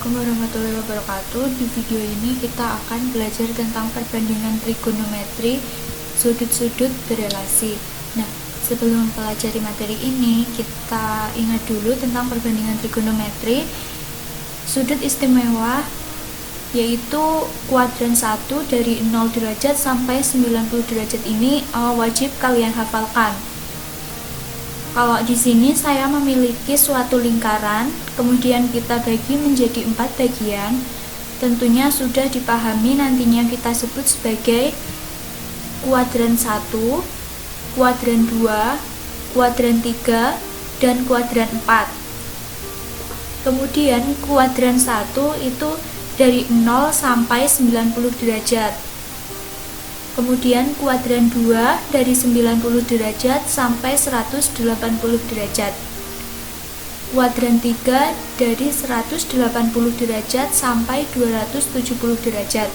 Assalamualaikum warahmatullahi wabarakatuh. Di video ini kita akan belajar tentang perbandingan trigonometri sudut-sudut berelasi. Nah, sebelum mempelajari materi ini, kita ingat dulu tentang perbandingan trigonometri sudut istimewa, yaitu kuadran 1 dari 0 derajat sampai 90 derajat ini wajib kalian hafalkan. Kalau di sini saya memiliki suatu lingkaran, kemudian kita bagi menjadi 4 bagian. Tentunya sudah dipahami, nantinya kita sebut sebagai kuadran 1, kuadran 2, kuadran 3, dan kuadran 4. Kemudian kuadran 1 itu dari 0 sampai 90 derajat. Kemudian kuadran 2 dari 90 derajat sampai 180 derajat. Kuadran 3 dari 180 derajat sampai 270 derajat.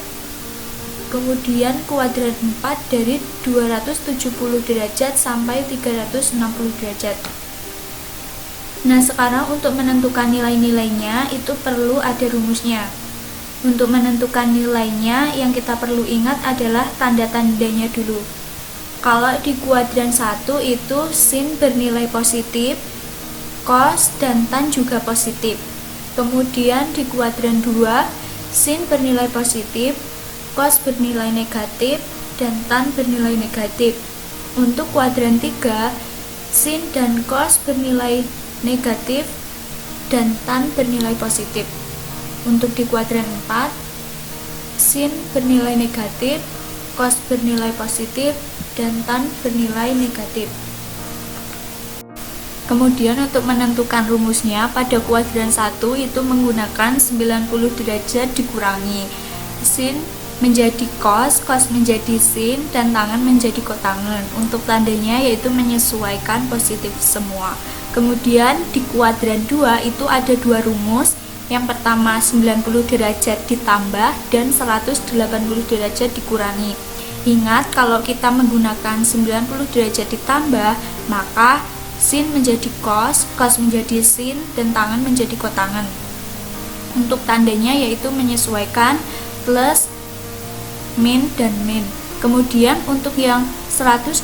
Kemudian kuadran 4 dari 270 derajat sampai 360 derajat. Nah, sekarang untuk menentukan nilai-nilainya itu perlu ada rumusnya. Untuk menentukan nilainya, yang kita perlu ingat adalah tanda-tandanya dulu. Kalau di kuadran 1 itu sin bernilai positif, cos dan tan juga positif. Kemudian di kuadran 2, sin bernilai positif, cos bernilai negatif, dan tan bernilai negatif. Untuk kuadran 3, sin dan cos bernilai negatif, dan tan bernilai positif. Untuk di kuadran 4, sin bernilai negatif, cos bernilai positif, dan tan bernilai negatif. Kemudian untuk menentukan rumusnya, pada kuadran 1 itu menggunakan 90 derajat dikurangi. Sin menjadi cos, cos menjadi sin, dan tangan menjadi kotangan. Untuk tandanya yaitu menyesuaikan positif semua. Kemudian di kuadran 2 itu ada dua rumus. Yang pertama 90 derajat ditambah dan 180 derajat dikurangi. Ingat, kalau kita menggunakan 90 derajat ditambah, maka sin menjadi cos, cos menjadi sin, dan tangan menjadi kotangan. Untuk tandanya yaitu menyesuaikan plus, min, dan min. Kemudian untuk yang 180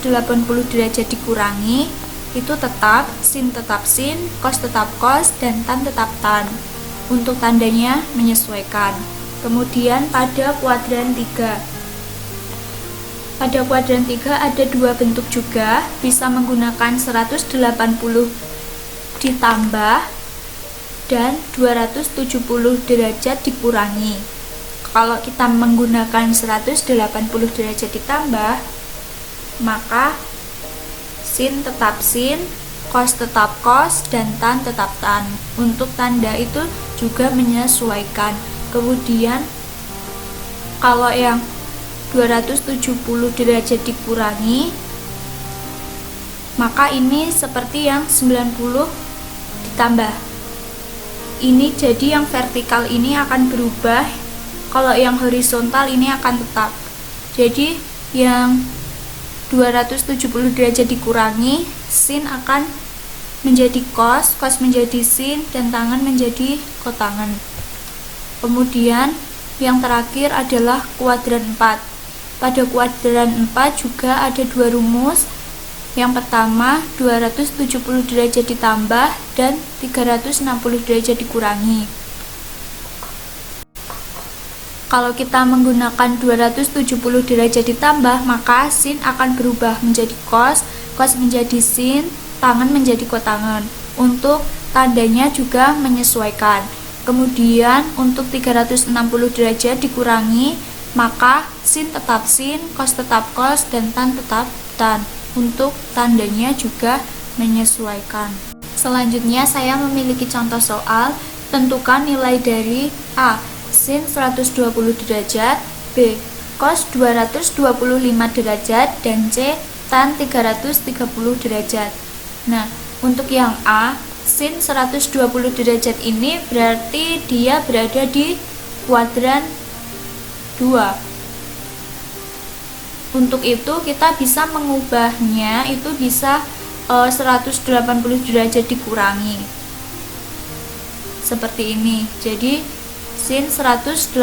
derajat dikurangi, itu tetap sin, cos tetap cos, dan tan tetap tan. Untuk tandanya menyesuaikan. Kemudian pada kuadran 3. Pada kuadran 3 ada dua bentuk juga, bisa menggunakan 180 ditambah dan 270 derajat dikurangi. Kalau kita menggunakan 180 derajat ditambah, maka sin tetap sin, cos tetap cos, dan tan tetap tan. Untuk tanda itu juga menyesuaikan. Kemudian kalau yang 270 derajat dikurangi, maka ini seperti yang 90 ditambah. Ini jadi yang vertikal ini akan berubah, kalau yang horizontal ini akan tetap. Jadi yang 270 derajat dikurangi, sin akan menjadi cos, cos menjadi sin, dan tangan menjadi kotangan. Kemudian yang terakhir adalah kuadran 4. Pada kuadran 4 juga ada dua rumus. Yang pertama 270 derajat ditambah dan 360 derajat dikurangi. Kalau kita menggunakan 270 derajat ditambah, maka sin akan berubah menjadi cos, cos menjadi sin, tangan menjadi kotangan. Untuk tandanya juga menyesuaikan. Kemudian untuk 360 derajat dikurangi, maka sin tetap sin, cos tetap cos, dan tan tetap tan. Untuk tandanya juga menyesuaikan. Selanjutnya saya memiliki contoh soal. Tentukan nilai dari A. Sin 120 derajat, B. Cos 225 derajat, dan C. Tan 330 derajat. Nah, untuk yang A, sin 120 derajat ini berarti dia berada di kuadran 2. Untuk itu kita bisa mengubahnya, itu bisa 180 derajat dikurangi. Seperti ini. Jadi sin 180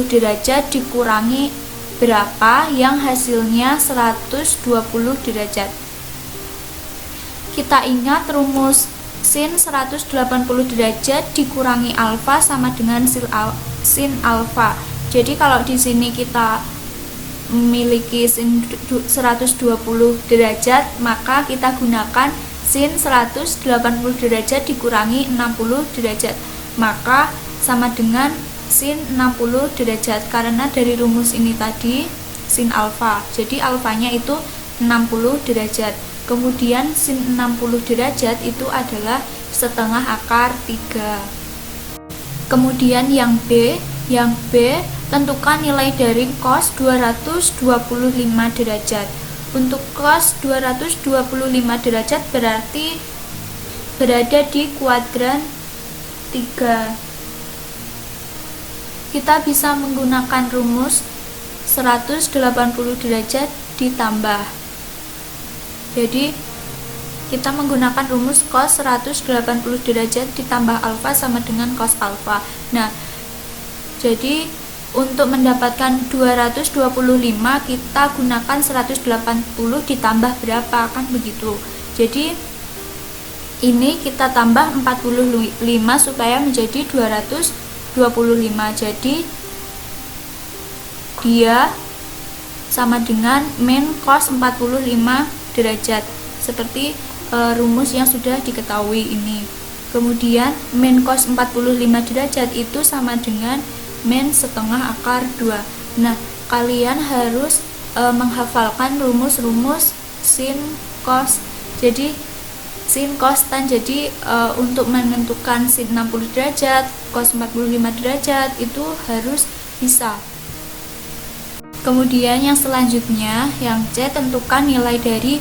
derajat dikurangi berapa yang hasilnya 120 derajat. Kita ingat rumus sin 180 derajat dikurangi alfa sama dengan sin alfa. Jadi kalau di sini kita memiliki sin 120 derajat, maka kita gunakan sin 180 derajat dikurangi 60 derajat, maka sama dengan sin 60 derajat, karena dari rumus ini tadi sin alfa, jadi alfanya itu 60 derajat. Kemudian sin 60 derajat itu adalah setengah akar 3. Kemudian yang B tentukan nilai dari cos 225 derajat. Untuk cos 225 derajat berarti berada di kuadran 3. Kita bisa menggunakan rumus 180 derajat ditambah. Jadi kita menggunakan rumus cos 180 derajat ditambah alfa sama dengan cos alfa. Nah, jadi untuk mendapatkan 225 kita gunakan 180 ditambah berapa, kan begitu. Jadi ini kita tambah 45 supaya menjadi 225. Jadi dia sama dengan min cos 45 derajat, seperti rumus yang sudah diketahui ini. Kemudian min cos 45 derajat itu sama dengan min setengah akar 2. Nah, kalian harus menghafalkan rumus-rumus sin cos. Jadi sin cos tan, jadi untuk menentukan sin 60 derajat, cos 45 derajat itu harus bisa. Kemudian yang selanjutnya, yang C, tentukan nilai dari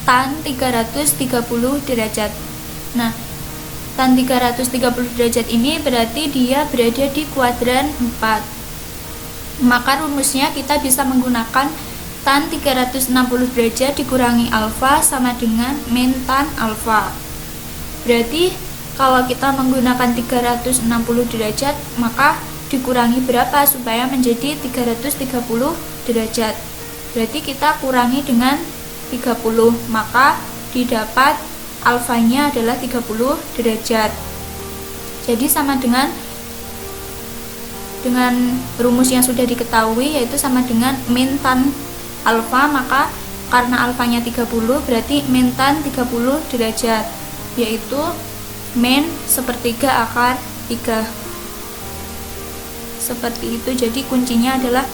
tan 330 derajat. Nah, tan 330 derajat ini berarti dia berada di kuadran 4. Maka rumusnya kita bisa menggunakan tan 360 derajat dikurangi alfa sama dengan min tan alfa. Berarti kalau kita menggunakan 360 derajat, maka dikurangi berapa supaya menjadi 330 derajat. Berarti kita kurangi dengan 30, maka didapat alfanya adalah 30 derajat. Jadi sama dengan rumus yang sudah diketahui, yaitu sama dengan min tan alfa, maka karena alfanya 30 berarti min tan 30 derajat, yaitu min sepertiga akar 3. Seperti itu. Jadi kuncinya adalah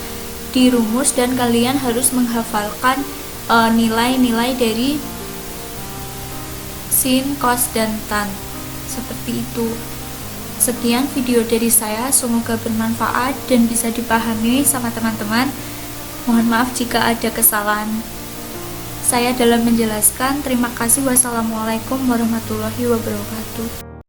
di rumus, dan kalian harus menghafalkan nilai-nilai dari sin, cos, dan tan. Seperti itu. Sekian video dari saya, semoga bermanfaat dan bisa dipahami sama teman-teman. Mohon maaf jika ada kesalahan saya dalam menjelaskan. Terima kasih. Wassalamualaikum warahmatullahi wabarakatuh.